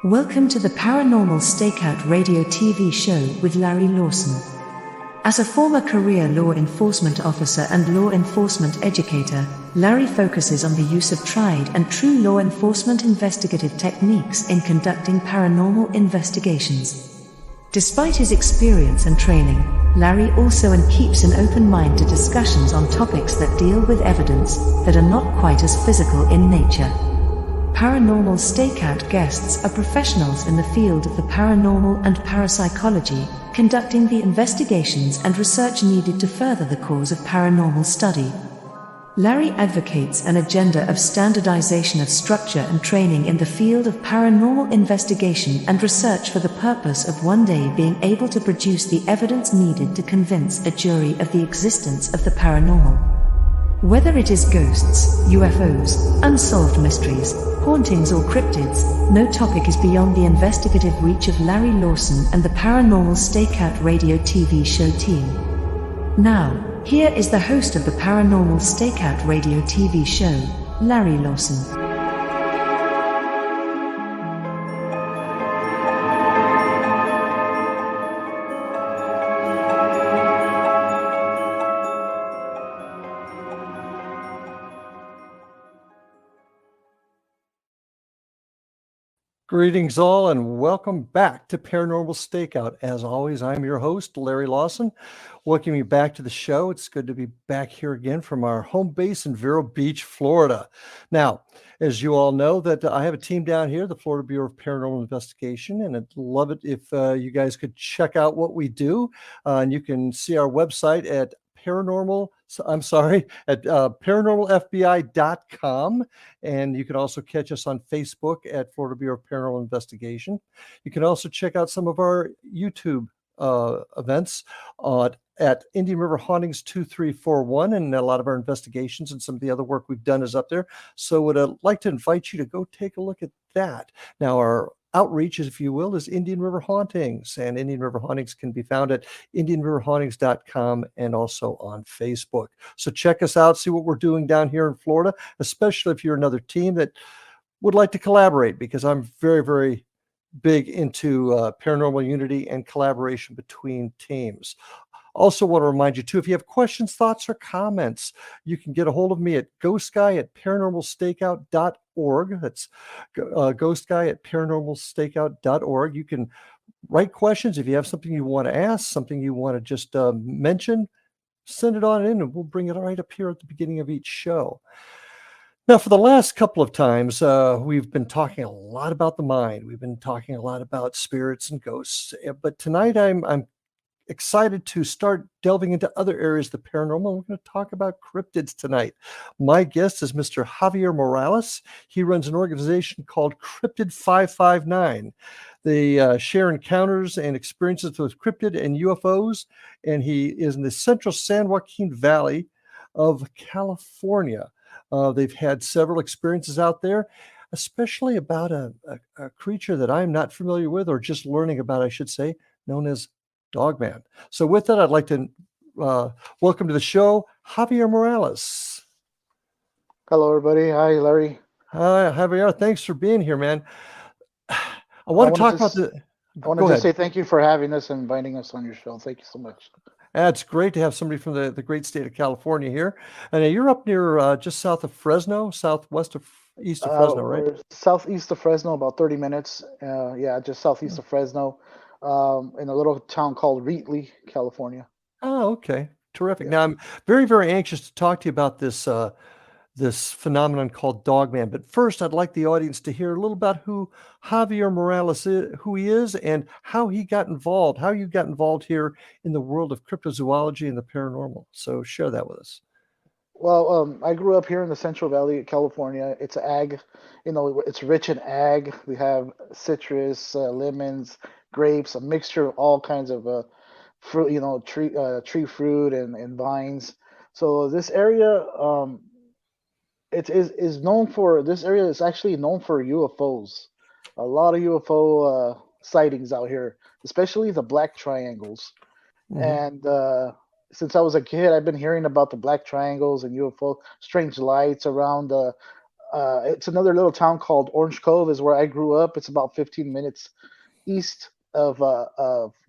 Welcome to the Paranormal Stakeout Radio TV show with Larry Lawson. As a former career law enforcement officer and law enforcement educator, Larry focuses on the use of tried and true law enforcement investigative techniques in conducting paranormal investigations. Despite his experience and training, Larry also keeps an open mind to discussions on topics that deal with evidence that are not quite as physical in nature. Paranormal Stakeout guests are professionals in the field of the paranormal and parapsychology, conducting the investigations and research needed to further the cause of paranormal study. Larry advocates an agenda of standardization of structure and training in the field of paranormal investigation and research for the purpose of one day being able to produce the evidence needed to convince a jury of the existence of the paranormal. Whether it is ghosts, UFOs, unsolved mysteries, hauntings or cryptids, no topic is beyond the investigative reach of Larry Lawson and the Paranormal Stakeout Radio TV show team. Now, here is the host of the Paranormal Stakeout Radio TV show, Larry Lawson. Greetings all and welcome back to Paranormal Stakeout. As always, I'm your host, Larry Lawson. Welcome you back to the show. It's good to be back here again from our home base in Vero Beach, Florida. Now, as you all know, that I have a team down here, the Florida Bureau of Paranormal Investigation, and I'd love it if you guys could check out what we do. And you can see our website at paranormalfbi.com. And you can also catch us on Facebook at Florida Bureau of Paranormal Investigation. You can also check out some of our YouTube events at Indian River Hauntings 2341, and a lot of our investigations and some of the other work we've done is up there. So would like to invite you to go take a look at that. Now, our outreach, if you will, is Indian River Hauntings, and Indian River Hauntings can be found at indianriverhauntings.com and also on Facebook. So check us out, see what we're doing down here in Florida, especially if you're another team that would like to collaborate, because I'm very, very big into paranormal unity and collaboration between teams. Also want to remind you, too, if you have questions, thoughts, or comments, you can get a hold of me at ghostguy@paranormalstakeout.org. That's ghostguy@paranormalstakeout.org. You can write questions. If you have something you want to ask, something you want to just mention, send it on in, and we'll bring it right up here at the beginning of each show. Now, for the last couple of times, we've been talking a lot about the mind. We've been talking a lot about spirits and ghosts. But tonight, I'm excited to start delving into other areas of the paranormal. We're going to talk about cryptids tonight. My guest is Mr. Javier Morales. He runs an organization called Cryptid 559. They share encounters and experiences with cryptid and UFOs, and he is in the central San Joaquin Valley of California. They've had several experiences out there, especially about a creature that I'm not familiar with, or just learning about, I should say, known as Dogman. So with that, I'd like to welcome to the show, Javier Morales. Hello, everybody. Hi, Larry. Hi, Javier. Thanks for being here, man. I want to talk about the... I want to just say thank you for having us and inviting us on your show. Thank you so much. It's great to have somebody from the great state of California here. And you're up near just south of Fresno, east of Fresno, right? We're southeast of Fresno, about 30 minutes. Just southeast of Fresno. In a little town called Wheatley, California. Oh, okay. Terrific. Yeah. Now, I'm very, very anxious to talk to you about this phenomenon called Dogman. But first, I'd like the audience to hear a little about who Javier Morales is, who he is, and how he got involved, how you got involved here in the world of cryptozoology and the paranormal. So share that with us. Well, I grew up here in the Central Valley of California. It's ag, it's rich in ag. We have citrus, lemons, grapes, a mixture of all kinds of fruit, tree fruit and vines. So this area, is known for. This area is actually known for UFOs. A lot of UFO sightings out here, especially the black triangles. Mm-hmm. And since I was a kid, I've been hearing about the black triangles and UFO strange lights around It's another little town called Orange Cove, is where I grew up. It's about 15 minutes east of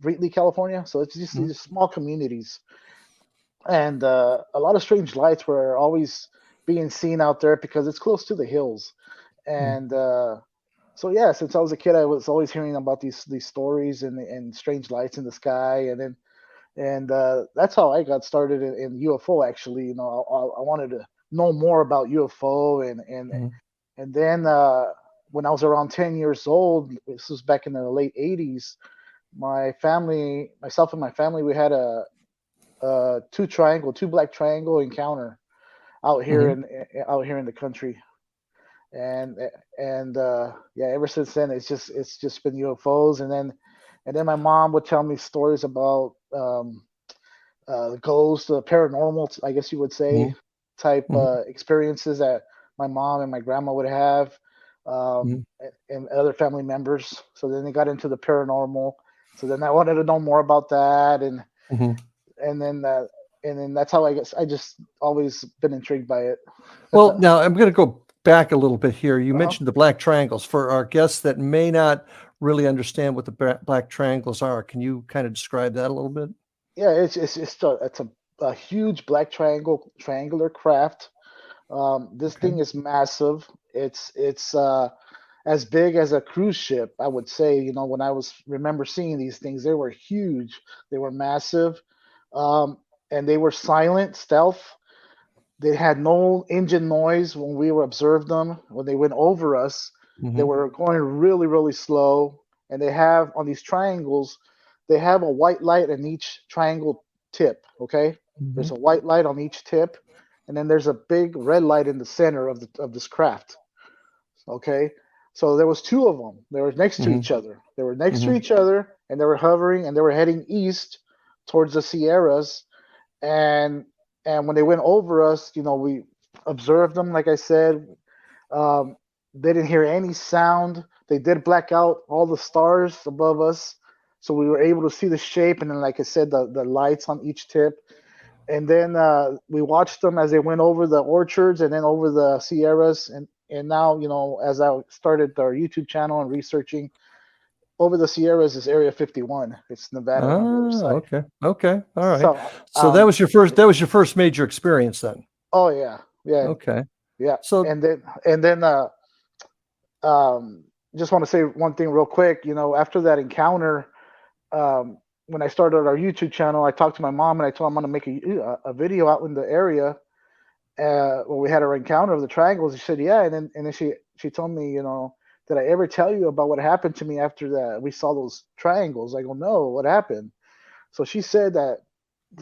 Wheatley, California. So it's just Mhm. these small communities, and a lot of strange lights were always being seen out there because it's close to the hills. Mhm. And so yeah, since I was a kid, I was always hearing about these stories and strange lights in the sky, and that's how I got started in UFO. Actually, I wanted to know more about UFO, Mhm. and then when I was around 10 years old, this was back in the late 80s. My family, myself and my family, we had a two black triangle encounter out here Mhm. in the country, and yeah, ever since then it's just been UFOs, and then my mom would tell me stories about the ghosts, the paranormal, I guess you would say, Mhm. type Mhm. experiences that my mom and my grandma would have, Mhm. and other family members. So then they got into the paranormal. So then I wanted to know more about that, Mhm. and then uh, and then that's how I guess I just always been intrigued by it. Well, now I'm going to go back a little bit here. You Uh-huh. mentioned the black triangles. For our guests that may not really understand what the black triangles are, can you kind of describe that a little bit? Yeah, it's a huge black triangular craft. This Okay. thing is massive. It's as big as a cruise ship, I would say. When I was remember seeing these things, they were huge. They were massive, um, and they were silent, stealth. They had no engine noise when we were observed them. When they went over us, they Mhm. were going really, really slow. And they have on these triangles, they have a white light in each triangle tip. Okay, there's Mhm. a white light on each tip, and then there's a big red light in the center of this craft. Okay, so there was two of them. They were next to Mhm. each other. They were next to Mhm. each other, and they were hovering, and they were heading east towards the Sierras. And when they went over us, we observed them. Like I said, um, they didn't hear any sound. They did black out all the stars above us, so we were able to see the shape. And then, like I said, the lights on each tip. And then we watched them as they went over the orchards and then over the Sierras. And now, as I started our YouTube channel and researching, over the Sierras is Area 51. It's Nevada on the other Ah, side. okay. Okay. All right. So, So that was your first major experience then. oh yeah, yeah, Okay. yeah. So And then um, just want to say one thing real quick. After that encounter, um, when I started our YouTube channel, I talked to my mom and I told her I'm going to make a video out in the area when we had our encounter of the triangles. She said, yeah, and then she told me, did I ever tell you about what happened to me after that we saw those triangles? I go, no, what happened? So she said that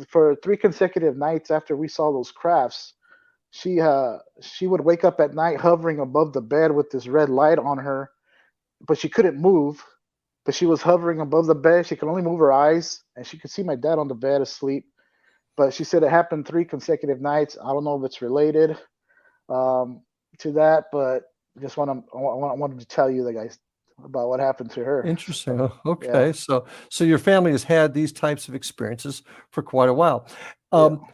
for 3 consecutive nights after we saw those crafts, she would wake up at night hovering above the bed with this red light on her, but she couldn't move. But she was hovering above the bed. She could only move her eyes, and she could see my dad on the bed asleep. But she said it happened 3 consecutive nights. I don't know if it's related um, to that, but I wanted to tell you, the guys, about what happened to her. interesting. So, Oh, yeah, okay. So your family has had these types of experiences for quite a while. yeah, Um,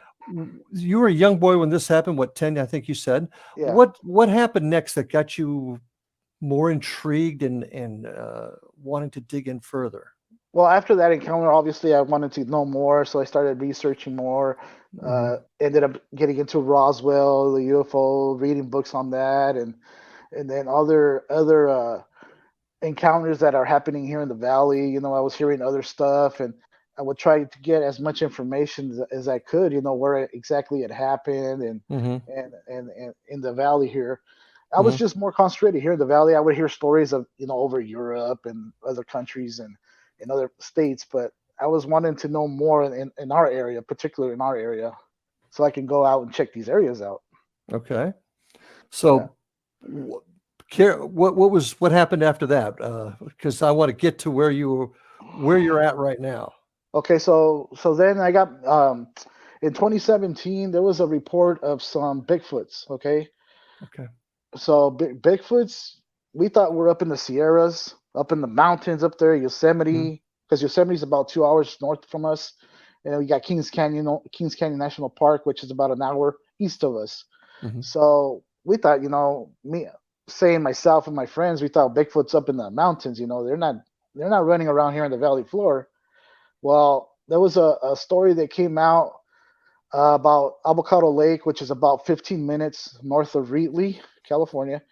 you were a young boy when this happened. What, 10? I think you said. yeah. What happened next that got you more intrigued and wanting to dig in further? Well, after that encounter, obviously, I wanted to know more, so I started researching more. Hmm. Ended up getting into Roswell, the UFO, reading books on that, and then other encounters that are happening here in the valley. I was hearing other stuff, and I would try to get as much information as I could. Where exactly it happened, Hmm. and in the valley here. I was Hmm. just more concentrated here in the valley. I would hear stories of over Europe and other countries and in other states, but I was wanting to know more in our area, particularly in our area, so I can go out and check these areas out. Okay. Yeah. So, wh- what happened after that? Because I want to get to where you're at right now. Okay, so then I got in 2017 there was a report of some Bigfoots. Okay, Okay. so Bigfoots, we thought we're up in the Sierras, up in the mountains up there, Hmm. Yosemite, because Yosemite's about 2 hours north from us, and then we got Kings Canyon National Park, which is about an hour east of us. Hmm. So we thought, me saying myself and my friends, we thought Bigfoot's up in the mountains. They're not running around here on the valley floor. Well, there was a story that came out about Avocado Lake, which is about 15 minutes north of Wheatley, California.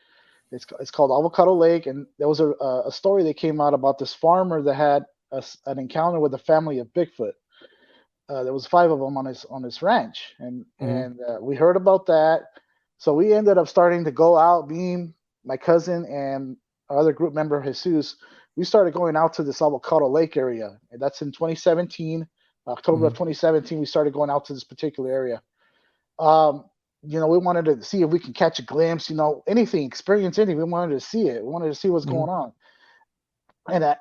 It's called Avocado Lake, and there was a story that came out about this farmer that had an encounter with a family of Bigfoot. There was 5 of them on his ranch, and we heard about that. So we ended up starting to go out. Me, my cousin, and our other group member Jesus. We started going out to this Avocado Lake area, and that's in 2017. October of 2017, we started going out to this particular area. We wanted to see if we could catch a glimpse, anything, experience anything. We wanted to see it. We wanted to see what's going on.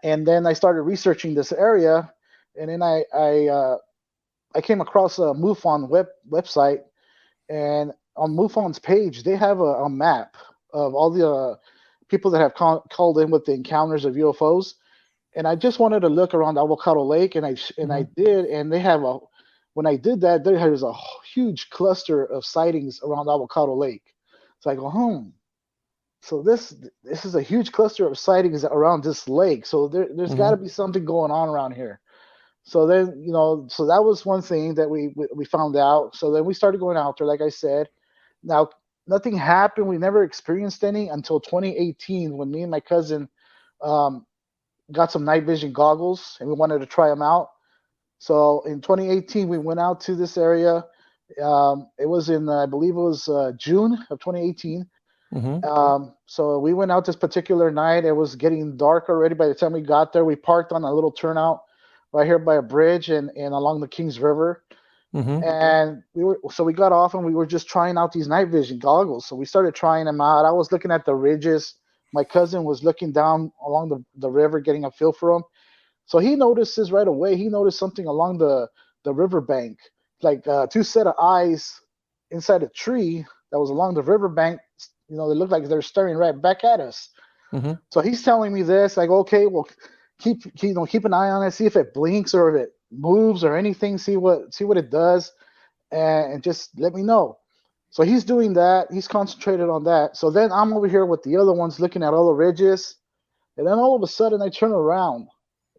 And then I started researching this area, and then I came across a MUFON website, and on MUFON's page, they have a map of all the people that have called in with the encounters of UFOs. And I just wanted to look around Avocado Lake, and I did, and they have when I did that, there was a huge cluster of sightings around Avocado Lake. So I go, so this is a huge cluster of sightings around this lake. So there's got to be something going on around here. So then, so that was one thing that we found out. So then we started going out there, like I said. Now, nothing happened. We never experienced any until 2018 when me and my cousin got some night vision goggles, and we wanted to try them out. So in 2018, we went out to this area. It was in, I believe it was June of 2018. So we went out this particular night. It was getting dark already by the time we got there. We parked on a little turnout right here by a bridge and along the Kings River. And we got off, and we were just trying out these night vision goggles. So we started trying them out. I was looking at the ridges. My cousin was looking down along the river, getting a feel for them. So he notices right away. He noticed something along the riverbank, like 2 set of eyes inside a tree that was along the riverbank. They looked like they're staring right back at us. So he's telling me this, like, okay, well, keep an eye on it, see if it blinks or if it moves or anything, see what it does, and just let me know. So he's doing that. He's concentrated on that. So then I'm over here with the other ones looking at all the ridges, and then all of a sudden I turn around.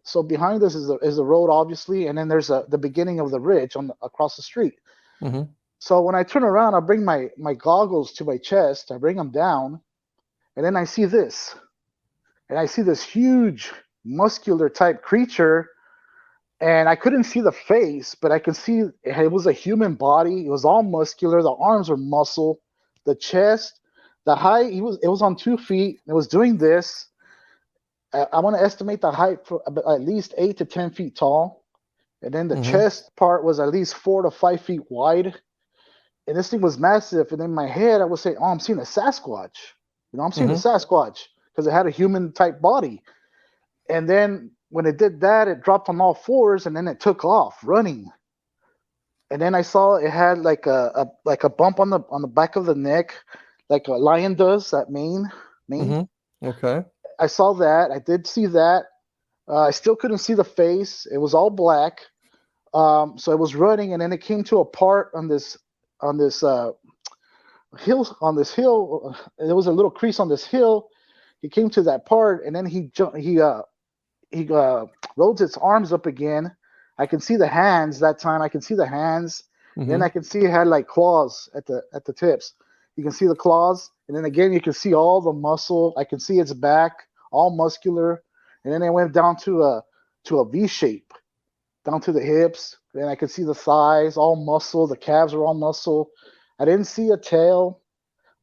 So behind us is the road, obviously, and then there's the beginning of the ridge across the street. So when I turn around, I bring my goggles to my chest. I bring them down, and then I see this, and I see this huge muscular type creature. And I couldn't see the face, but I could see it was a human body. It was all muscular. The arms were muscle. The chest, the height, it was on 2 feet. It was doing this. I want to estimate the height for at least 8 to 10 feet tall. And then the chest part was at least 4 to 5 feet wide. And this thing was massive. And in my head, I would say, I'm seeing a Sasquatch. I'm seeing a Sasquatch because it had a human type body. And then when it did that, it dropped on all 4s, and then it took off running. And then I saw it had like a bump on the back of the neck, like a lion does, that mane. Okay. I saw that. I did see that. I still couldn't see the face. It was all black. So it was running, and then it came to a part on this hill. There was a little crease on this hill. He came to that part, and then he rolls its arms up again. I can see the hands that time. I can see the hands. Then I can see it had like claws at the tips. You can see the claws, and then again you can see all the muscle. I can see its back, all muscular, and then it went down to a V shape, down to the hips. Then I could see the thighs, all muscle. The calves were all muscle. I didn't see a tail.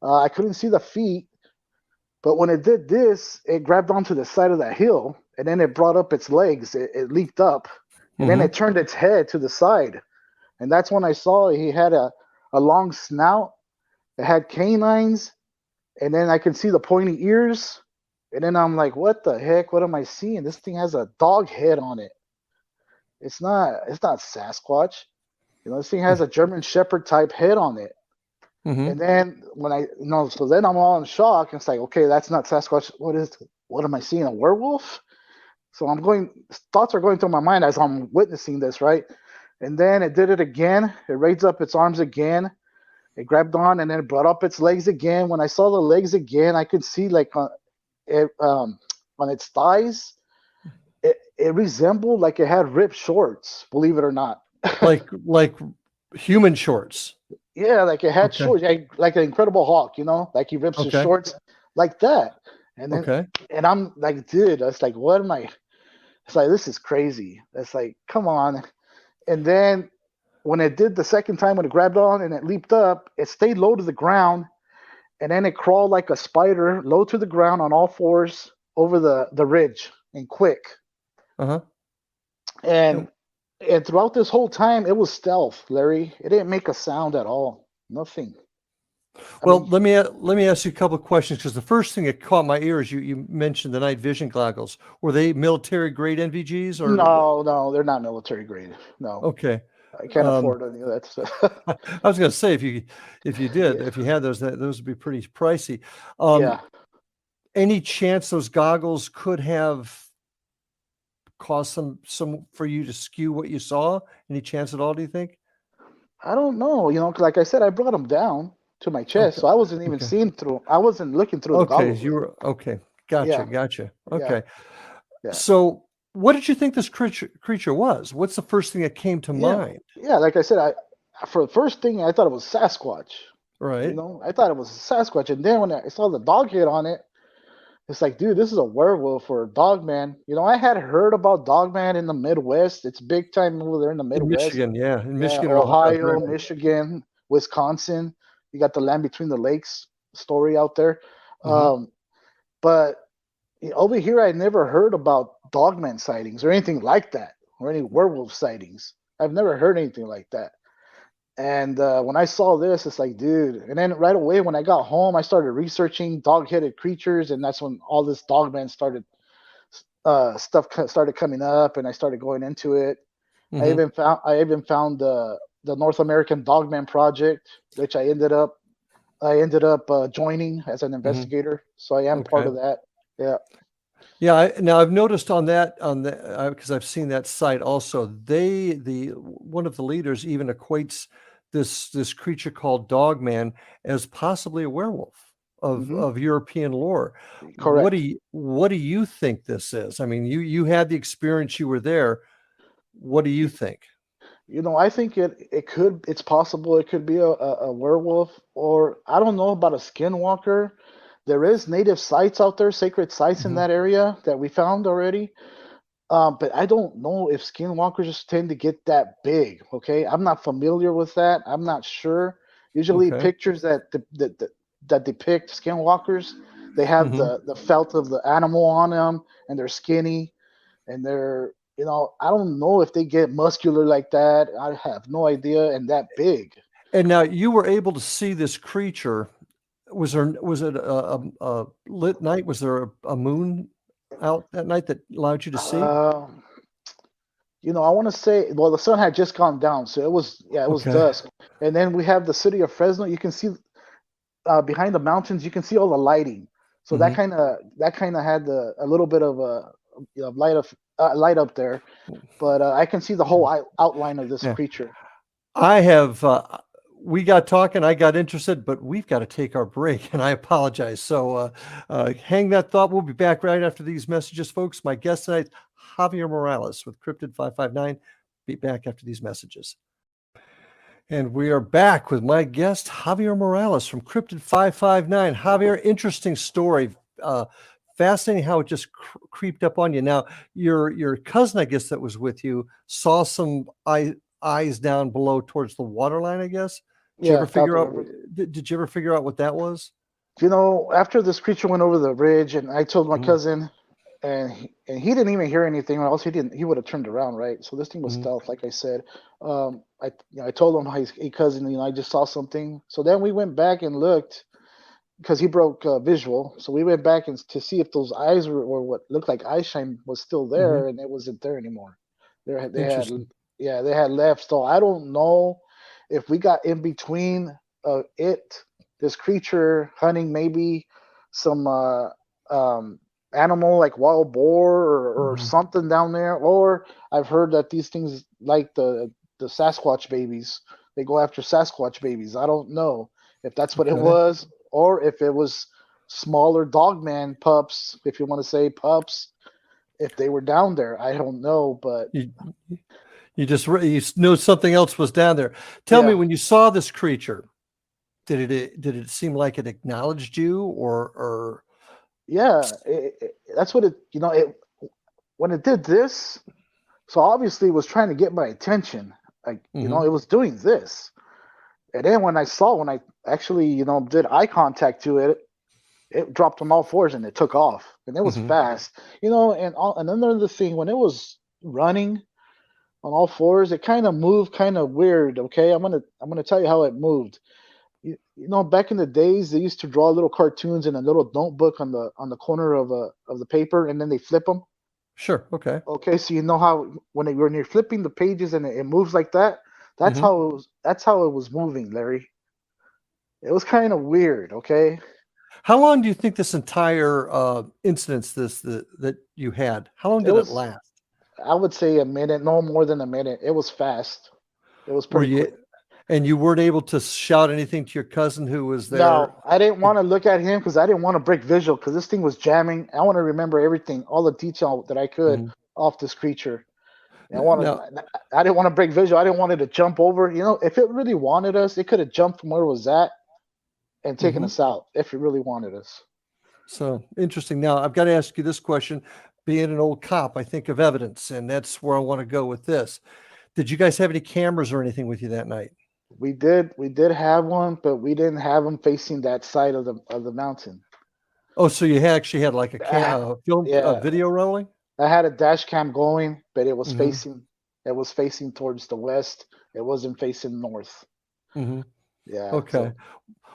I couldn't see the feet. But when it did this, it grabbed onto the side of that hill, and then it brought up its legs. It leaped up, and then it turned its head to the side. And that's when I saw he had a long snout. It had canines, and then I can see the pointy ears. And then I'm like, what the heck? What am I seeing? This thing has a dog head on it. It's not Sasquatch. This thing has a German Shepherd type head on it. And then so then I'm all in shock. And it's like, okay, that's not Sasquatch. What am I seeing? A werewolf? So thoughts are going through my mind as I'm witnessing this, right? And then it did it again. It raised up its arms again. It grabbed on and then it brought up its legs again. When I saw the legs again, I could see like on its thighs, it resembled like it had ripped shorts. Believe it or not. like human shorts. Yeah, like it had Okay. shorts, like an Incredible Hulk, like he rips his Okay. shorts like that. And then, Okay. and I'm like, dude, I was like, what am I? It's like, this is crazy. It's like, come on. And then when it did the second time, when it grabbed on and it leaped up, it stayed low to the ground. And then it crawled like a spider, low to the ground on all fours over the ridge and quick. Uh-huh. And and throughout this whole time, it was stealth, Larry. It didn't make a sound at all. Nothing. Well, let me ask you a couple of questions, because the first thing that caught my ear is you mentioned the night vision goggles. Were they military grade NVGs or? No, they're not military grade. No. Okay. I can't afford any of that stuff. I was going to say, if you did, Yeah. if you had those would be pretty pricey. Yeah. Any chance those goggles could have caused some for you to skew what you saw? Any chance at all, do you think? I don't know. Like I said, I brought them down to my chest, so I wasn't even seeing through. I wasn't looking through the Okay, goggles. you were okay. Gotcha. Yeah. Okay. Yeah. So, what did you think this creature was? What's the first thing that came to mind? Yeah, like I said, for the first thing I thought it was Sasquatch. Right. I thought it was Sasquatch, and then when I saw the dog head on it, it's like, dude, this is a werewolf or a Dogman. I had heard about Dogman in the Midwest. It's big time over there in the In Midwest. Michigan, yeah. In Yeah, Michigan or Ohio, Ohio. Michigan, Wisconsin. You got the land between the lakes story out there. Mhm. But over here, I never heard about Dogman sightings or anything like that, or any werewolf sightings. I've never heard anything like that. And when I saw this, it's like, dude. And then right away, when I got home, I started researching dog-headed creatures, and that's when all this Dogman stuff started coming up, and I started going into it. I Mhm. even found the North American Dogman Project, which I ended up joining as an Mhm. investigator. So I am part Okay. of that. Yeah. Yeah, now I've noticed on that because I've seen that site also. One of the leaders even equates this creature called Dogman as possibly a werewolf Hmm. of European lore. Correct. What do you think this is? I mean, you had the experience, you were there. What do you think? I think it's possible it could be a werewolf, or I don't know about a skinwalker. There is native sites out there, sacred sites in Mhm. that area that we found already. But I don't know if skinwalkers tend to get that big. Okay, I'm not familiar with that. I'm not sure. Usually, Okay. pictures that depict skinwalkers, they have Mhm. the felt of the animal on them, and they're skinny, and I don't know if they get muscular like that. I have no idea, and that big. And now you were able to see this creature. Was it a lit night? Was there a moon out that night that allowed you to see? Um, I want to say, well, the sun had just gone down, so it was Okay. dusk, and then we have the city of Fresno. You can see behind the mountains, you can see all the lighting. So that Mhm. kind of had a little bit of a light up there, but I can see the whole outline of this Yeah. creature. I have, we got talking, I got interested, but we've got to take our break, and I apologize. So hang that thought. We'll be back right after these messages, folks. My guest tonight, Javier Morales with Cryptid 559. Be back after these messages. And we are back with my guest, Javier Morales from Cryptid 559. Javier, interesting story. Uh, Fascinating how it just creeped up on you. Now, your cousin, I guess, that was with you, saw some eyes down below towards the waterline, I guess. Did you ever Yeah, out figure the out? river. Did you ever figure out what that was? After this creature went over the ridge, and I told my Mhm. cousin, and he didn't even hear anything, or else he would have turned around, right? So this thing was Mhm. stealth, like I said. I told him, hey cousin, I just saw something. So then we went back and looked because he broke visual. So we went back and to see if those eyes were what looked like eye shine was still Mhm. there, and it wasn't there anymore. They had Interesting. yeah, they had left. So I don't know if we got in between this creature hunting maybe some um, animal like wild boar or Mhm. something down there, or I've heard that these things like the Sasquatch babies. they go after Sasquatch babies. I don't know if that's what it Okay. was, or if it was smaller Dogman pups, if you want to say pups, if they were down there. I don't know, but You you just you knew something else was down there. Tell me, yeah, when you saw this creature, did it seem like it acknowledged you, or yeah, that's what it. It when it did this. So obviously, it was trying to get my attention. Like Mhm, it was doing this, and then when I actually did eye contact to it, it dropped on all fours and it took off, and it was mhm, fast. And another thing, when it was running on all fours, it kind of moved kind of weird. Okay, I'm gonna tell you how it moved. Back in the days, they used to draw little cartoons in a little notebook on the corner of the paper, and then they flip them. sure, okay, Okay, so you know how when you're flipping the pages and it moves like that. That's mhm. how it was. That's how it was moving, Larry. It was kind of weird. Okay, How long do you think this entire incident, that you had, how long it did it was. last? I would say a minute, no more than a minute. It was fast. It was Were pretty you quick. and you weren't able to shout anything to your cousin who was there? No, I didn't want to look at him because I didn't want to break visual because this thing was jamming. I want to remember everything, all the detail that I could Mhm. off this creature. And Now, I didn't want to break visual. I didn't want it to jump over. If it really wanted us, it could have jumped from where it was at and taken mhm. us out if it really wanted us. So interesting. Now, I've got to ask you this question. Being an old cop, I think of evidence, and that's where I want to go with this. Did you guys have any cameras or anything with you that night? We did have one, but we didn't have them facing that side of the mountain. Oh, so you actually had like a I, film, yeah, video rolling? I had a dash cam going, but Mhm, it was facing towards the west. It wasn't facing north. mhm. Yeah, Okay. so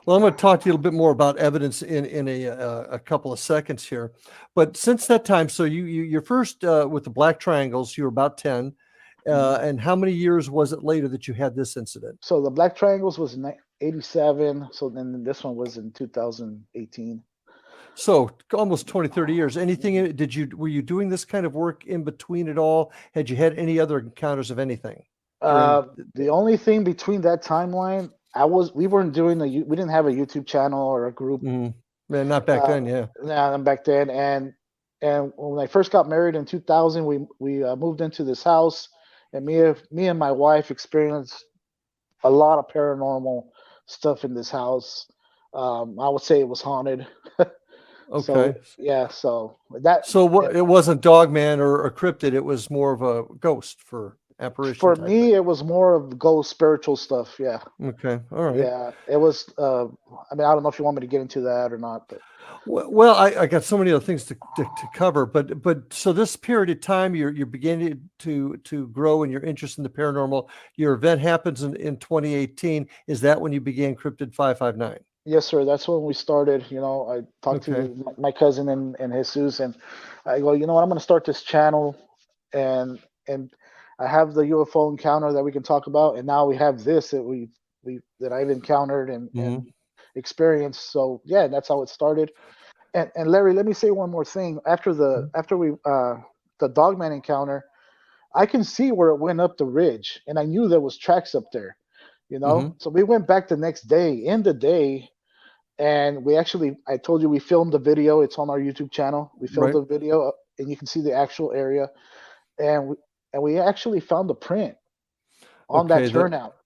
Well, I'm going to talk to you a little bit more about evidence in a couple of seconds here. But since that time, so your first with the black triangles, you were about 10. mhm. And how many years was it later that you had this incident? So the Black Triangles was in 87. So then this one was in 2018. So almost 20, 30 years. Anything, were you doing this kind of work in between it all? Had you had any other encounters of anything during? The only thing between that timeline, we weren't doing we didn't have a YouTube channel or a group. Mhm. Man, not back then. Yeah. Back then, and when I first got married in 2000, we moved into this house, and me and my wife experienced a lot of paranormal stuff in this house. I would say it was haunted. So Okay. yeah, so that So what, it wasn't Dogman or cryptid. It was more of a ghost for apparition for type thing. me it was more of ghost spiritual stuff. Yeah, Okay. All right. yeah, it was. I mean, I don't know if you want me to get into that or not, but Well, I got so many other things to cover, but so this period of time, you're beginning to grow in your interest in the paranormal. Your event happens in 2018. Is that when you began Cryptid 559? yes, sir. That's when we started. I talked Okay. to my cousin and Jesus, and I go, what, I'm going to start this channel, and I have the UFO encounter that we can talk about, and now we have this that I've encountered and Hmm. experienced. So yeah, that's how it started. And Larry, let me say one more thing. After the Dogman encounter, I can see where it went up the ridge, and I knew there was tracks up there. Hmm. So we went back the next day in the day, and I told you we filmed the video. It's on our YouTube channel. We filmed Right. the video, and you can see the actual area, and we actually found the print on that Okay. turnout.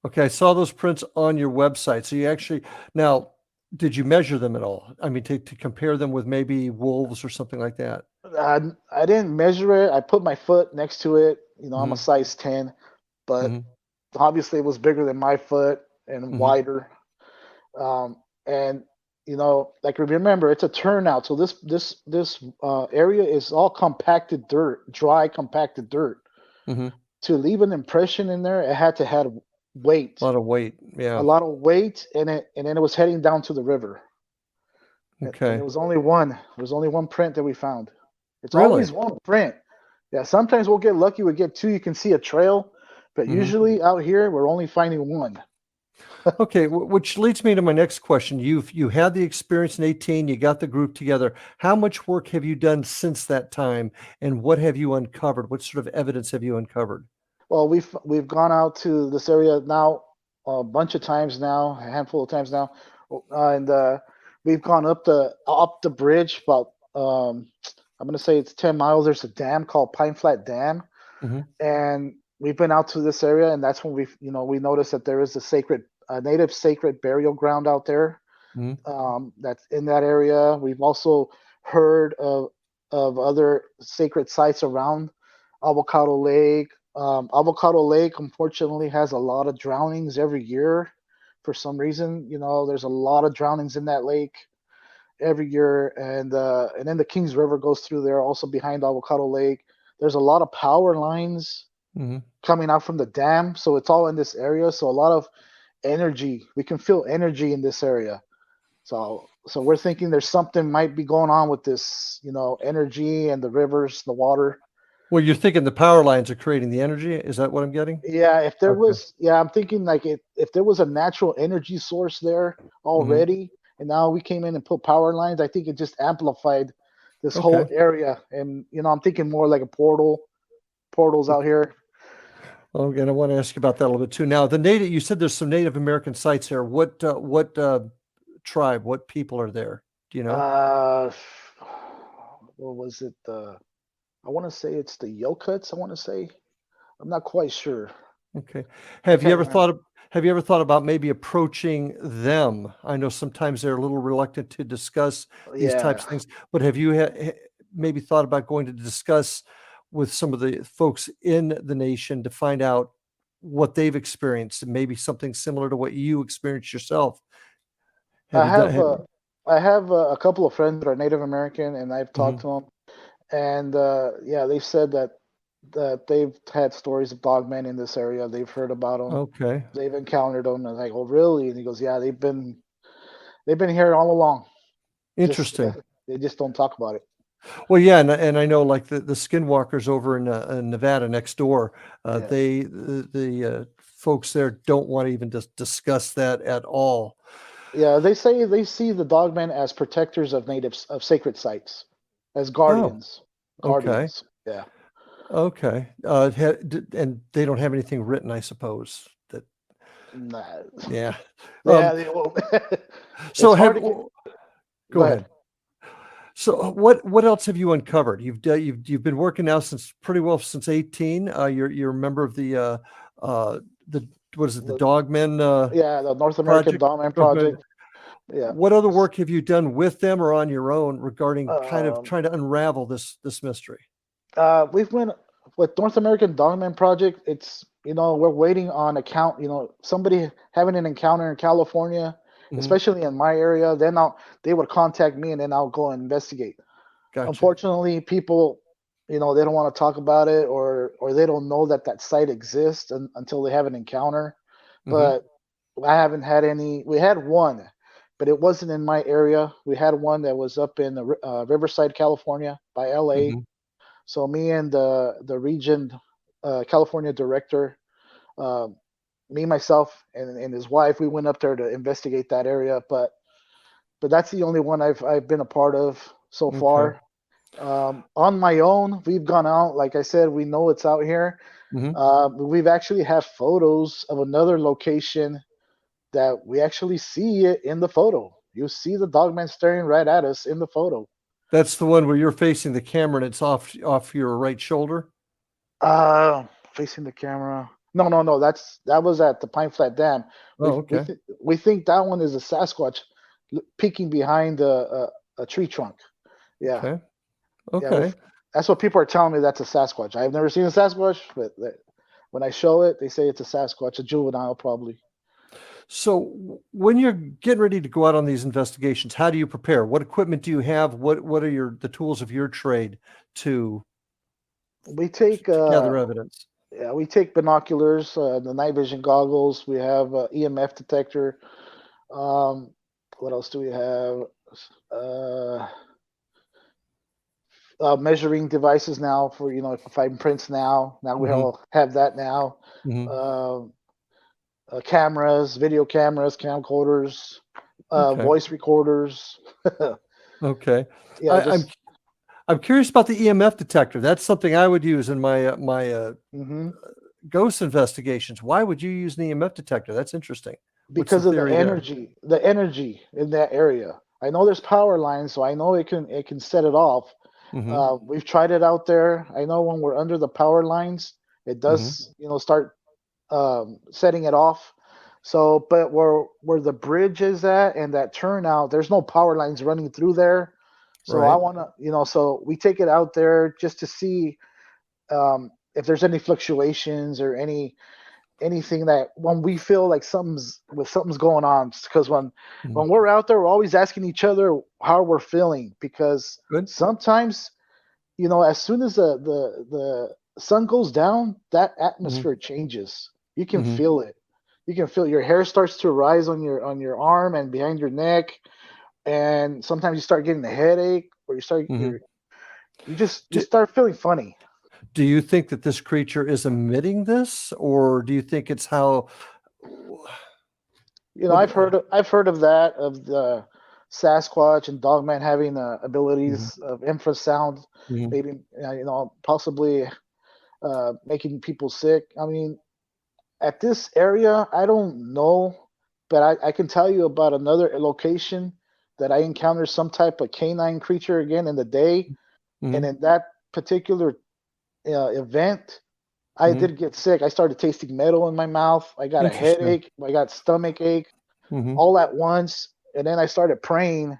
Okay. I saw those prints on your website. So you actually now, did you measure them at all? I mean, to compare them with maybe wolves or something like that. I didn't measure it. I put my foot next to it. I'm a Hmm. size 10, but Hmm. obviously it was bigger than my foot and Hmm. wider. And like remember, it's a turnout. So this area is all compacted dirt, dry compacted dirt. Hmm. To leave an impression in there, it had to have A weight, lot of weight. a Yeah. lot of weight, and then it was heading down to the river. And Okay. it was only one. There was only one print that we found. It's Really? always one print. Yeah, sometimes we'll get lucky. We get two. You can see a trail, but Hmm. usually out here we're only finding one. Okay, which leads me to my next question. You had the experience in 18, you got the group together. How much work have you done since that time, and what have you uncovered? What sort of evidence have you uncovered? Well, we've gone out to this area now a bunch of times now, a handful of times now, and we've gone up the bridge about I'm gonna say it's 10 miles. There's a dam called Pine Flat Dam, Hmm. and we've been out to this area, and that's when we noticed that there is a native sacred burial ground out there. Hmm. That's in that area. We've also heard of other sacred sites around Avocado Lake. Avocado Lake, unfortunately, has a lot of drownings every year. For some reason, there's a lot of drownings in that lake every year, and then the Kings River goes through there, also behind Avocado Lake. There's a lot of power lines Hmm. coming out from the dam, so it's all in this area. So a lot of energy. We can feel energy in this area. So we're thinking there's something might be going on with this, energy and the rivers, the water. Well, you're thinking the power lines are creating the energy. Is that what I'm getting? Yeah, Okay. I'm thinking like if there was a natural energy source there Hmm. already, and now we came in and put power lines, I think it just amplified this whole Okay. area. And I'm thinking more like a portals out here. Oh, and I want to ask you about that a little bit too. Now, you said there's some Native American sites here. What tribe, what people are there? Do you know? Uh, what was it? I want to say it's the Yokuts. I want to say. I'm not quite sure. Okay. I Have you can't ever remember. have you ever thought about maybe approaching them? I know sometimes they're a little reluctant to discuss these Yeah. types of things, but have you maybe thought about going to discuss with some of the folks in the nation to find out what they've experienced and maybe something similar to what you experienced yourself? Have I you done? have uh, I have a couple of friends that are Native American, and I've talked Mhm. to them, and yeah, they've said that they've had stories of dogmen in this area. They've heard about them. Okay. They've encountered them, and like, oh, really? And he goes, yeah, they've been here all along. Just Interesting. they just don't talk about it. Well, yeah, and I know like the skinwalkers over in Nevada next door, Yes. the folks there don't want to even just discuss that at all. Yeah, they say they see the dogmen as protectors of natives of sacred sites, as Oh, guardians. okay, Guardians. Yeah. okay. And they don't have anything written, I suppose. That Nah. yeah. Yeah, Um, they won't. It's so hard have to get. Go go ahead. ahead. So what else have you uncovered? You've been working now since pretty well since 18. You're a member of the what is it, the The, Dogmen yeah, the North American project? Dogman Dogmen. Project. Yeah. What other work have you done with them or on your own regarding kind of Um, trying to unravel this mystery? we've went with North American Dogman Project. It's we're waiting on account. Somebody having an encounter in California, Mhm. especially in my area. Then they would contact me, and then I'll go and investigate. Gotcha. Unfortunately, people, they don't want to talk about it, or they don't know that site exists until they have an encounter. Mhm. But I haven't had any. We had one, but it wasn't in my area. We had one that was up in Riverside, California, by LA. Mhm. So me and the region California director, uh, me myself and his wife, we went up there to investigate that area. But that's the only one I've been a part of so Okay. far. On my own, we've gone out. Like I said, we know it's out here. Mhm. We've actually have photos of another location that we actually see it in the photo. You see the dogman staring right at us in the photo. That's the one where you're facing the camera and it's off your right shoulder? Facing the camera. No, no, no. That was at the Pine Flat Dam. Oh, okay. We think that one is a Sasquatch peeking behind a tree trunk. Yeah, Okay. yeah. Okay. That's what people are telling me. That's a Sasquatch. I've never seen a Sasquatch, but when I show it, they say it's a Sasquatch, a juvenile probably. So when you're getting ready to go out on these investigations, how do you prepare? What equipment do you have? What are the tools of your trade to We take to gather evidence? yeah, we take binoculars, the night vision goggles. We have EMF detector. Um, what else do we have? Uh, Measuring devices now for for fighting prints now. Now we Mhm. all have that now. Mhm. Um Cameras, video cameras, camcorders, Okay. voice recorders. Okay. Yeah, I, I'm just I'm curious about the EMF detector. That's something I would use in my hmm ghost investigations. Why would you use an EMF detector? That's interesting. What's because the of theory there? the energy in that area. I know there's power lines, so I know it can set it off. Mm-hmm. We've tried it out there. I know when we're under the power lines, it Mm-hmm. does, start setting it off. So, but where the bridge is at and that turnout, there's no power lines running through there. So I Right. want to, so we take it out there just to see if there's any fluctuations or anything that when we feel like something's going on. Because Mm-hmm. when we're out there, we're always asking each other how we're feeling because Good. sometimes as soon as the sun goes down, that Mm-hmm. atmosphere changes. You can Mm-hmm. feel it. You can feel your hair starts to rise on your arm and behind your neck, and sometimes you start getting a headache, or Mm-hmm. you start feeling funny. Do you think that this creature is emitting this, or do you think it's how? What? I've heard of that, of the Sasquatch and Dogman having Mm-hmm. abilities of infrasound, Mm-hmm. maybe possibly making people sick. I mean, at this area, I don't know, but I can tell you about another location that I encountered some type of canine creature again in the day, Mm-hmm. and in that particular event, I Mm-hmm. did get sick. I started tasting metal in my mouth. I got a Interesting. headache. I got stomach ache, Mm-hmm. all at once, and then I started praying.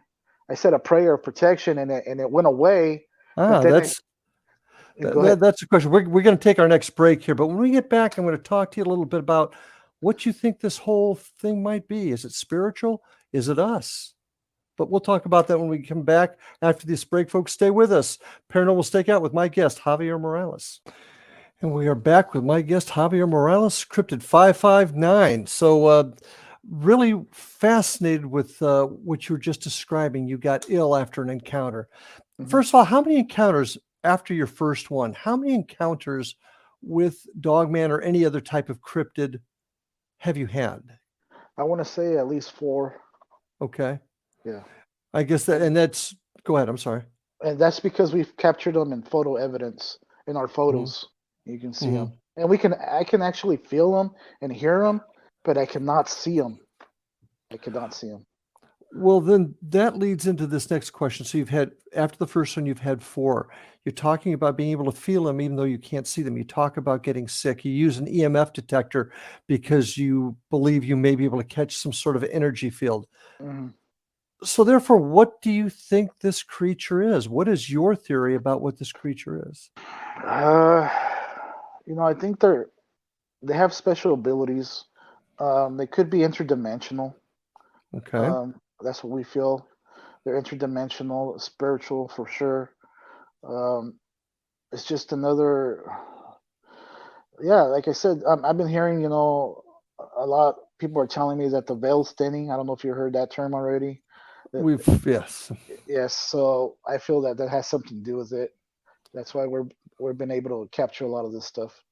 I said a prayer of protection, and it went away. But Ah, then go ahead. that's a question. We're going to take our next break here, but when we get back, I'm going to talk to you a little bit about what you think this whole thing might be. Is it spiritual? Is it us? But we'll talk about that when we come back after this break, folks. Stay with us. Paranormal Stakeout with my guest, Javier Morales. And we are back with my guest, Javier Morales, Cryptid 559. So, really fascinated with what you were just describing. You got ill after an encounter. Mhm. First of all, how many encounters after your first one? How many encounters with Dogman or any other type of cryptid have you had? I want to say at least four. Okay. Yeah, I guess that, and and that's, go ahead. I'm sorry. that's because we've captured them in photo evidence in our Hmm. photos. You can see Hmm. them, and I can actually feel them and hear them, but I cannot see them. I cannot see them. Well, then that leads into this next question. So you've had, after the first one, you've had four. You're talking about being able to feel them even though you can't see them. You talk about getting sick. You use an EMF detector because you believe you may be able to catch some sort of energy field. Mhm. So therefore, what do you think this creature is? What is your theory about what this creature is? Uh, I think they have special abilities. They could be interdimensional. Okay. That's what we feel. They're interdimensional, spiritual for sure. Um, it's just another, yeah. Like I said, I've been hearing, a lot. People are telling me that the veil's thinning. I don't know if you heard that term already. That, Yes. yes. So I feel that has something to do with it. That's why we've been able to capture a lot of this stuff.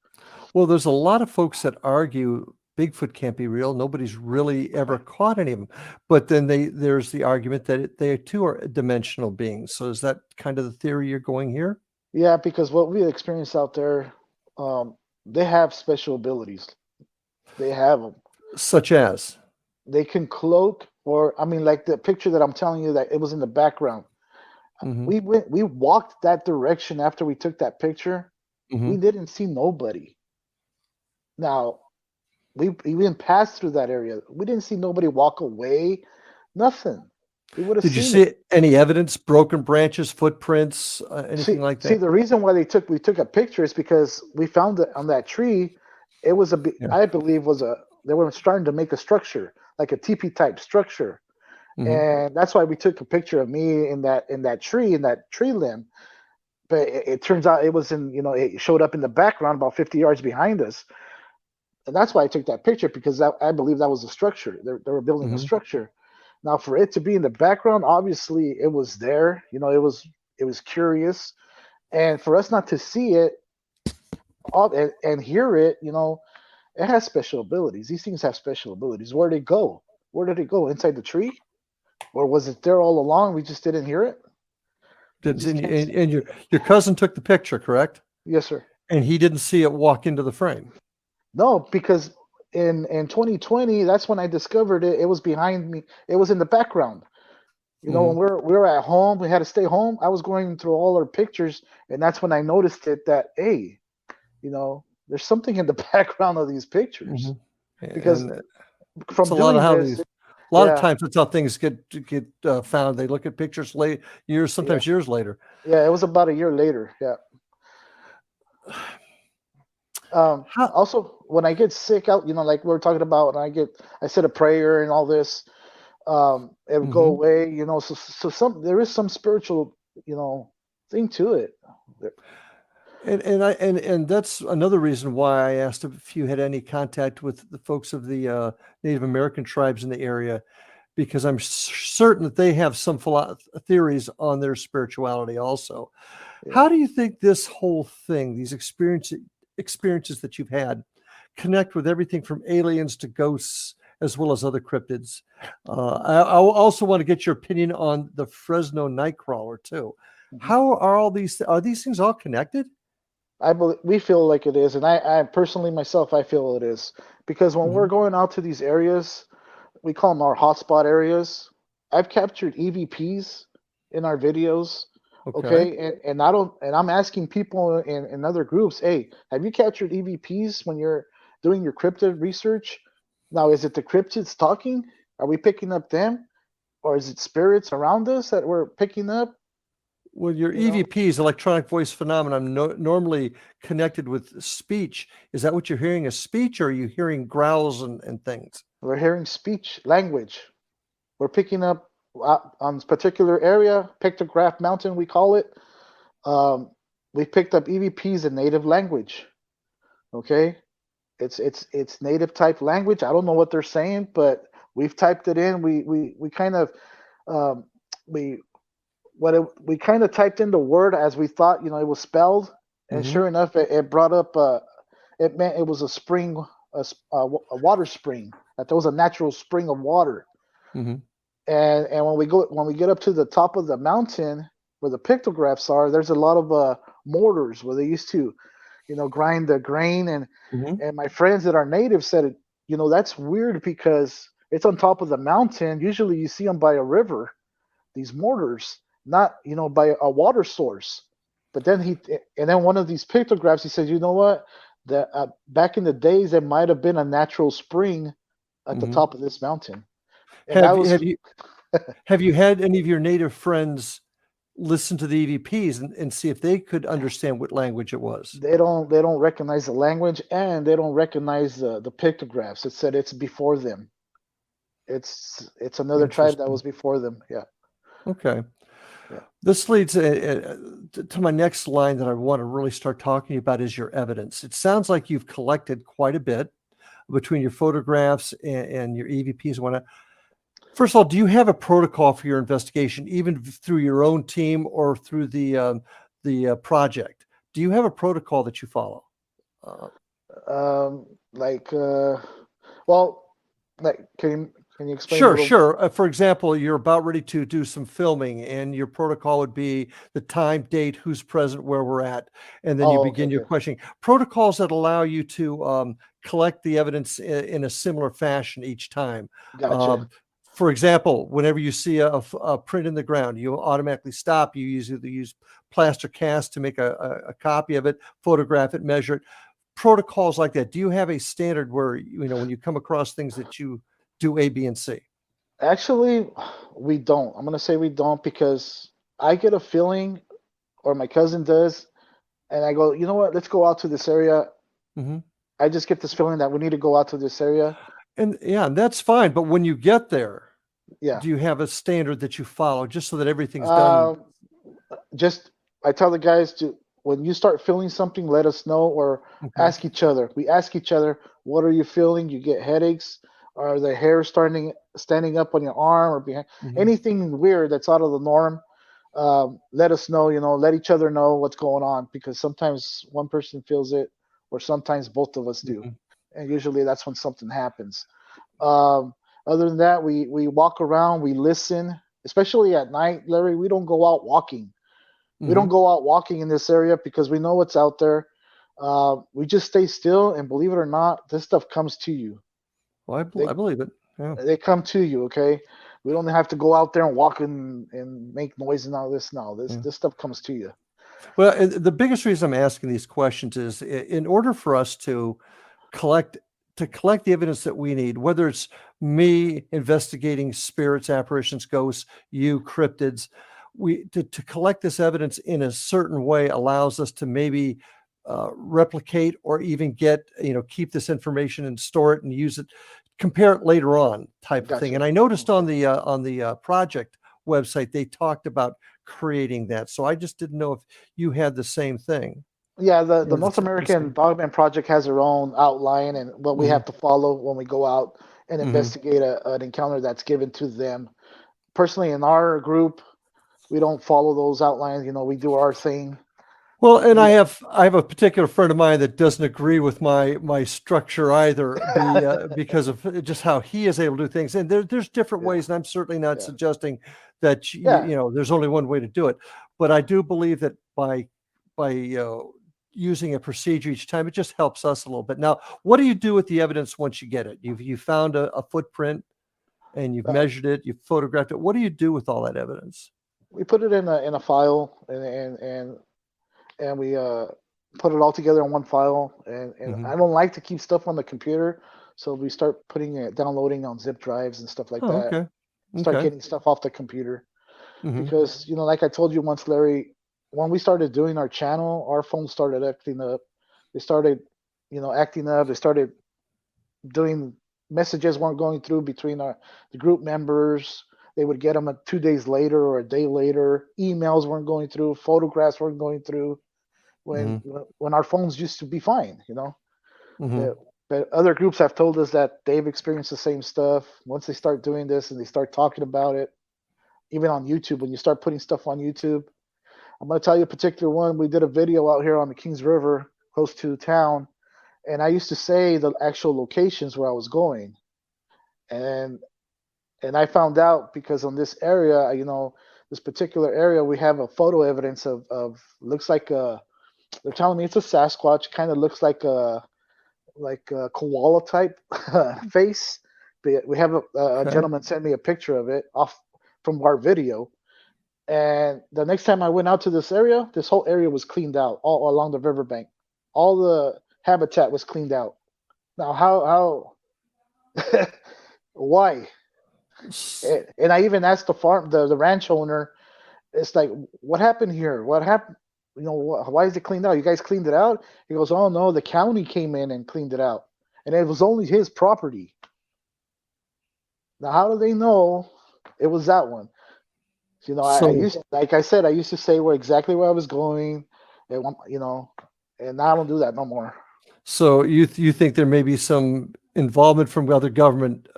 Well, there's a lot of folks that argue Bigfoot can't be real. Nobody's really ever caught any of them. But then there's the argument that they too are dimensional beings. So is that kind of the theory you're going here? Yeah, because what we experience out there, um, they have special abilities. They have them. Such as? They can cloak, or I mean, like the picture that I'm telling you that it was in the background. Hmm. We walked that direction after we took that picture. Hmm. We didn't see nobody. Now we even passed through that area. We didn't see nobody walk away. Nothing. We would have Did you seen it. see any evidence, broken branches, footprints, anything like See, that? the reason why we took a picture is because we found it on that tree. It was Yeah. I believe they were starting to make a structure, like a teepee type structure, Hmm. and that's why we took a picture of me in that tree limb. But it turns out it was it showed up in the background about 50 yards behind us, and that's why I took that picture because I believe that was a structure. They were building a Hmm. structure. Now, for it to be in the background, obviously it was there. It was curious, and for us not to see it and hear it, it has special abilities. These things have special abilities. Where did it go? Where did it go? Inside the tree, or was it there all along? We just didn't hear it. We Did, just can't. and your cousin took the picture, correct? Yes, sir. And he didn't see it walk into the frame. No, because in 2020, that's when I discovered it. It was behind me. It was in the background. You know, Hmm. when we were at home, we had to stay home. I was going through all our pictures, and that's when I noticed it. That hey, there's something in the background of these pictures. Hmm. Because And it's from a lot of doing how this, these. A lot of yeah, times, that's how things get found. They look at pictures late, years, yeah, sometimes years later. yeah. It was about a year later. Yeah. How? Also, when I get sick out, like we were talking about, and I said a prayer and all this, it would go Hmm. away. So there is some spiritual, you know, thing to it. And that's another reason why I asked if you had any contact with the folks of the Native American tribes in the area, because I'm certain that they have some theories on their spirituality also. Yeah. How do you think this whole thing, these experiences that you've had, connect with everything from aliens to ghosts as well as other cryptids? I also want to get your opinion on the Fresno Nightcrawler too. Mhm. How are these things all connected? We feel like it is, and I personally myself, I feel it is because when we're Hmm. going out to these areas, we call them our hotspot areas. I've captured EVPs in our videos, Okay. okay, and I don't, and I'm asking people in other groups, hey, have you captured EVPs when you're doing your cryptid research? Now, is it the cryptids talking? Are we picking up them, or is it spirits around us that we're picking up? Well, your You know, EVPs, electronic voice phenomenon, normally connected with speech. Is that what you're hearing, a speech, or are you hearing growls and things? we're hearing speech, language. We're picking up on this particular area, Pictograph Mountain, we call it. Um, we picked up EVPs in native language. Okay, it's native type language. I don't know what they're saying, but we've typed it in. We kind of um, we we kind of typed in the word as we thought it was spelled, and Hmm. sure enough, it brought up. It meant it was a spring, a water spring. That there was a natural spring of water. Hmm. And when we get up to the top of the mountain where the pictographs are, there's a lot of mortars where they used to grind the grain. and Hmm. and my friends that are natives said that's weird because it's on top of the mountain. Usually you see them by a river, these mortars, not by a water source. But then one of these pictographs, he said, you know what, that back in the days there might have been a natural spring at the Hmm. top of this mountain. And that Have was have you had any of your native friends listen to the EVPs and see if they could understand what language it was? they don't recognize the language, and they don't recognize the pictographs. It said it's before them. It's another tribe that Interesting. was before them. Yeah, Okay. yeah. This leads to my next line that I want to really start talking about is your evidence. It sounds like you've collected quite a bit between your photographs and your EVPs and whatnot. First of all, do you have a protocol for your investigation, even through your own team or through the project? Do you have a protocol that you follow? Uh, Like, well, like, can you explain a Sure, little? sure. For example, you're about ready to do some filming, and your protocol would be the time, date, who's present, where we're at, and then you Oh, okay, begin your okay, questioning. Protocols that allow you to collect the evidence in a similar fashion each time. gotcha. Um, for example, whenever you see a print in the ground, you automatically stop. You usually use plaster cast to make a copy of it, photograph it, measure it. Protocols like that. Do you have a standard where when you come across things that you do A, B, and C? Actually, we don't. I'm gonna say we don't because I get a feeling, or my cousin does, and I go, you know what? Let's go out to this area. Mhm. I just get this feeling that we need to go out to this area. And yeah, that's fine. But when you get there, Yeah. do you have a standard that you follow just so that everything's done? Um, just I tell the guys to, when you start feeling something, let us know, or Okay. ask each other. We ask each other, what are you feeling? You get headaches? Are the hair standing up on your arm or behind? Mhm. Anything weird that's out of the norm? Let us know. Let each other know what's going on, because sometimes one person feels it, or sometimes both of us do, Mhm. and usually that's when something happens. Um, Other than that, we walk around, we listen, especially at night, Larry. We don't go out walking. We don't Mhm. go out walking in this area because we know what's out there. We just stay still, and believe it or not, this stuff comes to you. Well, I believe it. Yeah. They come to you, okay? We don't have to go out there and walk and make noise and all this. No, this stuff comes to you. Well, and the biggest reason I'm asking these questions is in order for us to collect the evidence that we need, whether it's me investigating spirits, apparitions, ghosts, you cryptids, to collect this evidence in a certain way allows us to maybe replicate or even get, keep this information and store it and use it, compare it later on type of thing. And I noticed on the project website, they talked about creating that. So I just didn't know if you had the same thing. Yeah, the North American Dogman Project has their own outline and what we have to follow when we go out and investigate an encounter that's given to them. Personally, in our group, we don't follow those outlines. We do our thing. Well, and I have a particular friend of mine that doesn't agree with my structure either, because of just how he is able to do things. And there's different ways, and I'm certainly not suggesting that there's only one way to do it. But I do believe that by using a procedure each time, it just helps us a little bit. Now, what do you do with the evidence once you get it? You found a footprint, and you've measured it, you've photographed it. What do you do with all that evidence? We put it in a file, and we put it all together in one file. And I don't like to keep stuff on the computer, so we start putting it, downloading on zip drives and stuff like that. Okay. Start getting stuff off the computer, because like I told you once, Larry, when we started doing our channel, our phones started acting up. They started, acting up. They started doing messages weren't going through between the group members. They would get them 2 days later or a day later. Emails weren't going through. Photographs weren't going through. When our phones used to be fine, But other groups have told us that they've experienced the same stuff. Once they start doing this and they start talking about it, even on YouTube, when you start putting stuff on YouTube, I'm going to tell you a particular one. We did a video out here on the Kings River, close to town, and I used to say the actual locations where I was going, and I found out because on this area, this particular area, we have a photo evidence of looks like they're telling me it's a Sasquatch, kind of looks like a koala type face. But we have a gentleman sent me a picture of it off from our video. And the next time I went out to this area, this whole area was cleaned out all along the riverbank. All the habitat was cleaned out. Now, how why? And I even asked the ranch owner, it's like, what happened here? What happened? Why is it cleaned out? You guys cleaned it out? He goes, oh no, the county came in and cleaned it out. And it was only his property. Now, how do they know it was that one? I used, like I said, I used to say exactly where I was going, and now I don't do that no more. So you think there may be some involvement from other government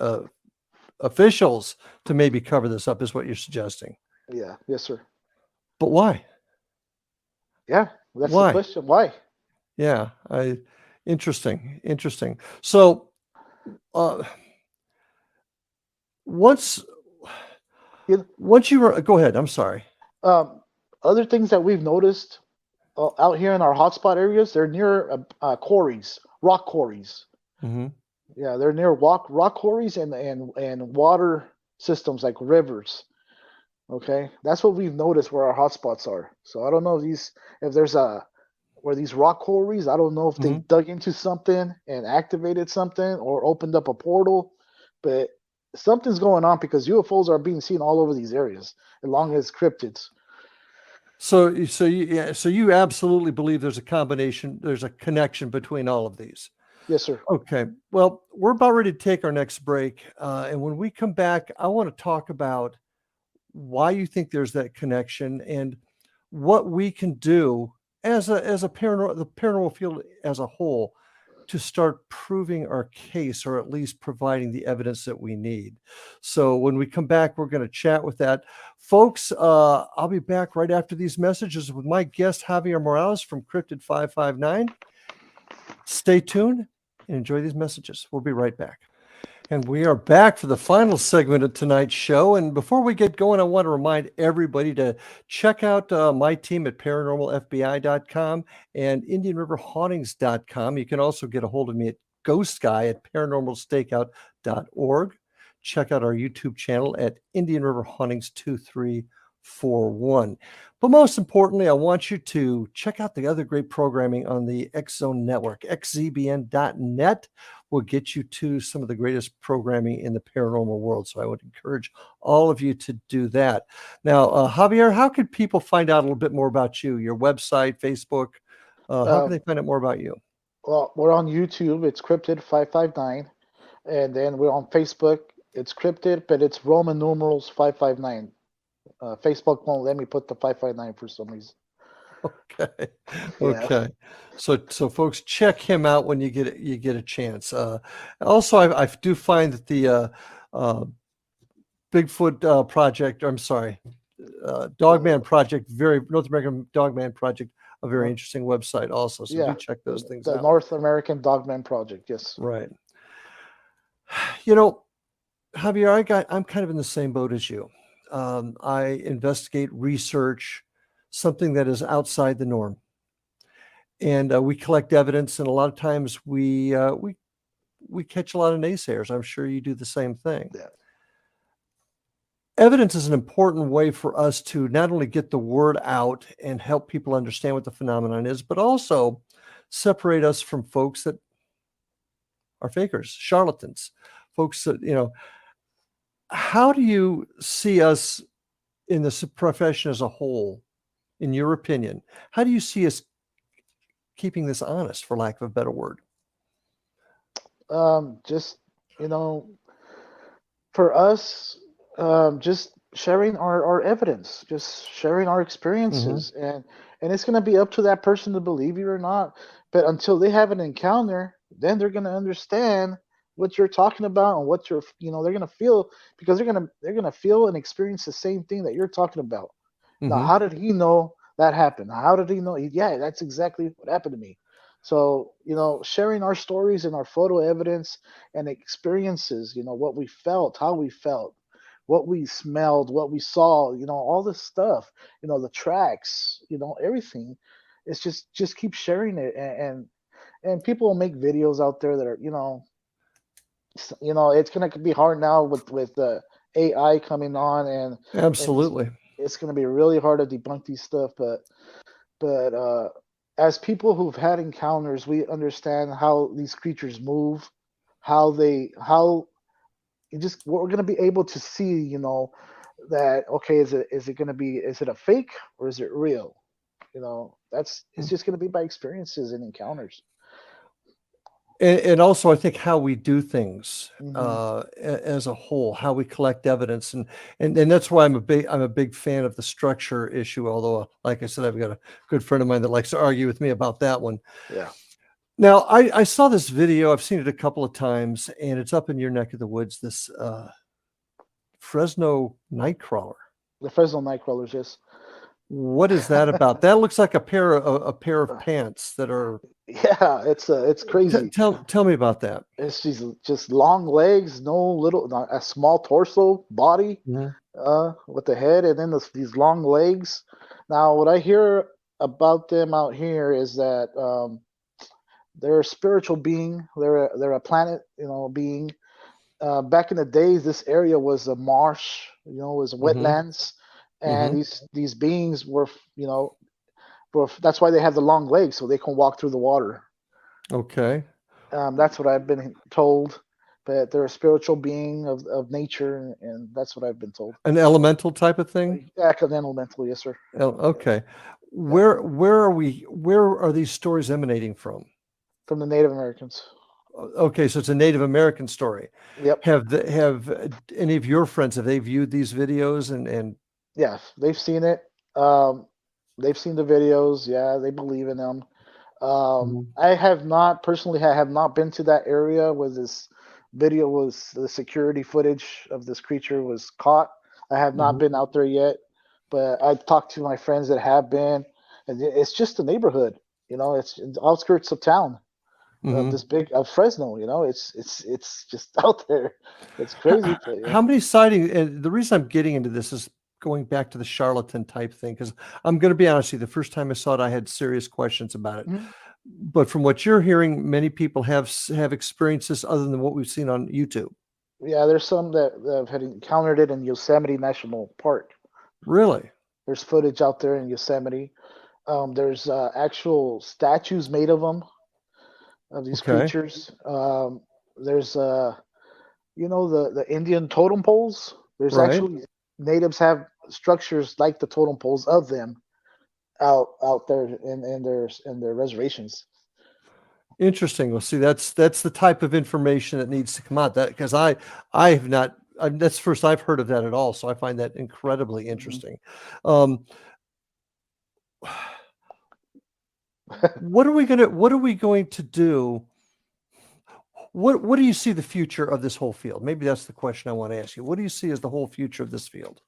officials to maybe cover this up, is what you're suggesting? Yeah. Yes, sir. But why? Yeah, that's the question. Why? Yeah, interesting. So, once you were, go ahead. I'm sorry. Other things that we've noticed out here in our hotspot areas, they're near quarries, rock quarries. Yeah, they're near rock quarries and water systems like rivers. Okay, that's what we've noticed where our hotspots are. So I don't know if there's where these rock quarries. I don't know if they dug into something and activated something or opened up a portal, but something's going on because UFOs are being seen all over these areas, along as cryptids. So you absolutely believe there's a connection between all of these. Yes, sir. Okay. Well, we're about ready to take our next break, and when we come back, I want to talk about why you think there's that connection and what we can do as the paranormal field as a whole to start proving our case, or at least providing the evidence that we need. So when we come back, we're going to chat with that. Folks, I'll be back right after these messages with my guest, Javier Morales from Cryptid 559. Stay tuned and enjoy these messages. We'll be right back. And we are back for the final segment of tonight's show. And before we get going, I want to remind everybody to check out my team at paranormalfbi.com and indianriverhauntings.com. You can also get a hold of me at ghostguy@paranormalstakeout.org. Check out our YouTube channel at Indian River Hauntings 2341. But most importantly, I want you to check out the other great programming on the X Zone Network. xzbn.net will get you to some of the greatest programming in the paranormal world. So I would encourage all of you to do that. Now, Javier, how could people find out a little bit more about you, your website, Facebook? How can they find out more about you? Well, we're on YouTube. It's Cryptid 559, and then we're on Facebook. It's Cryptid, but it's Roman numerals 559. Facebook won't let me put the 559 for some reason. Okay. Yeah. Okay. So folks, check him out when you get a chance. Also, I do find that the Bigfoot project, I'm sorry, Dogman project, North American Dogman project, a very interesting website also. So do check those things the out. North American Dogman Project, yes. Right. You know, Javier, I'm kind of in the same boat as you. I investigate, research something that is outside the norm, and we collect evidence. And a lot of times we catch a lot of naysayers. I'm sure you do the same thing. Yeah. Evidence is an important way for us to not only get the word out and help people understand what the phenomenon is, but also separate us from folks that are fakers, charlatans, folks that, how do you see us in this profession as a whole, in your opinion? How do you see us keeping this honest, for lack of a better word? Just, for us, just sharing our evidence, just sharing our experiences, and it's going to be up to that person to believe you or not. But until they have an encounter, then they're going to understand what you're talking about and what you're, they're going to feel, because they're going to feel and experience the same thing that you're talking about. Now, how did he know that happened? How did he know? Yeah, that's exactly what happened to me. So, sharing our stories and our photo evidence and experiences, what we felt, how we felt, what we smelled, what we saw, all this stuff, the tracks, everything. It's just keep sharing it, and people will make videos out there that are, it's gonna be hard now with the AI coming on, and Absolutely. it's gonna be really hard to debunk these stuff, but as people who've had encounters, we understand how these creatures move, how we're going to be able to see, that, okay, is it a fake or is it real? It's just going to be by experiences and encounters. And also, I think how we do things as a whole, how we collect evidence, and that's why I'm a big fan of the structure issue. Although, like I said, I've got a good friend of mine that likes to argue with me about that one. Yeah. Now, I saw this video. I've seen it a couple of times, and it's up in your neck of the woods. This Fresno nightcrawler. The Fresno nightcrawlers, yes. What is that about? That looks like a pair of pants that are. Yeah, it's crazy. Tell me about that. It's just long legs, a small torso, body, with the head, and then these long legs. Now, what I hear about them out here is that they're a spiritual being. They're a planet, being. Back in the days, this area was a marsh, was wetlands, and these beings were, that's why they have the long legs, so they can walk through the water. Okay. That's what I've been told, but they're a spiritual being of nature, and that's what I've been told. An elemental type of thing? Yeah, an elemental, yes, sir. Okay. Where are these stories emanating from? From the Native Americans. Okay, so it's a Native American story. Yep. Have any of your friends, have they viewed these videos and? Yeah, they've seen it. They've seen the videos. Yeah, they believe in them. I have not been to that area where this video the security footage of this creature was caught. I have not been out there yet, but I've talked to my friends that have been, and it's just a neighborhood. It's in the outskirts of town. Mhm. this big Fresno. You know, it's just out there. It's crazy, but yeah. How many sightings? And the reason I'm getting into this is going back to the charlatan type thing, because I'm going to be honest with you, the first time I saw it, I had serious questions about it. Mhm. But from what you're hearing, many people have experiences other than what we've seen on YouTube. Yeah, there's some that had encountered it in Yosemite National Park. Really? There's footage out there in Yosemite. There's actual statues made of them, of these Okay. creatures. There's you know, the Indian totem poles. There's Right. actually natives have structures like the totem poles of them out there in their reservations. Interesting. Well, see, that's the type of information that needs to come out. That because I have not. That's the first I've heard of that at all. So I find that incredibly Mhm. interesting. Um, what are we going to do? What do you see the future of this whole field? Maybe that's the question I want to ask you. What do you see as the whole future of this field?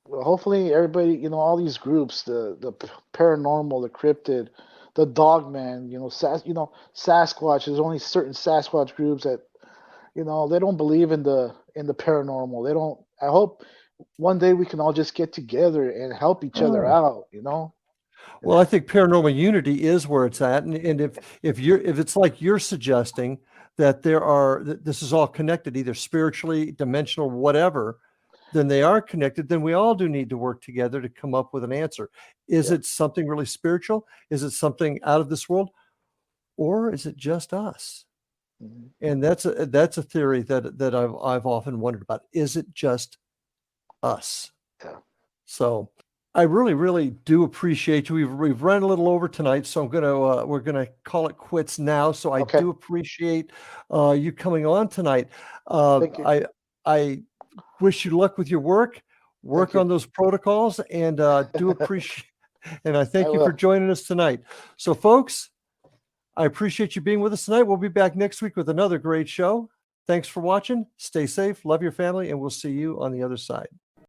Well, hopefully everybody, you know, all these groups, paranormal, the cryptid, the Dogman, you know, Sasquatch. There's only certain Sasquatch groups that, you know, they don't believe in the paranormal. They don't. I hope one day we can all just get together and help each other Oh. out. You know. And Well, I think paranormal unity is where it's at, and if it's like you're suggesting that that this is all connected, either spiritually, dimensional, whatever, then they are connected. Then we all do need to work together to come up with an answer. Is yeah. it something really spiritual? Is it something out of this world, or is it just us? Mhm. And that's a theory that I've often wondered about. Is it just us? Yeah. So I really, really do appreciate you. We've run a little over tonight, so we're gonna call it quits now. So I Okay. do appreciate you coming on tonight. Thank you. I wish you luck with your work. Thank Work you. on those protocols, and do appreciate. And I I thank you for will. joining us tonight. So, folks, I appreciate you being with us tonight. We'll be back next week with another great show. Thanks for watching. Stay safe, love your family, and we'll see you on the other side.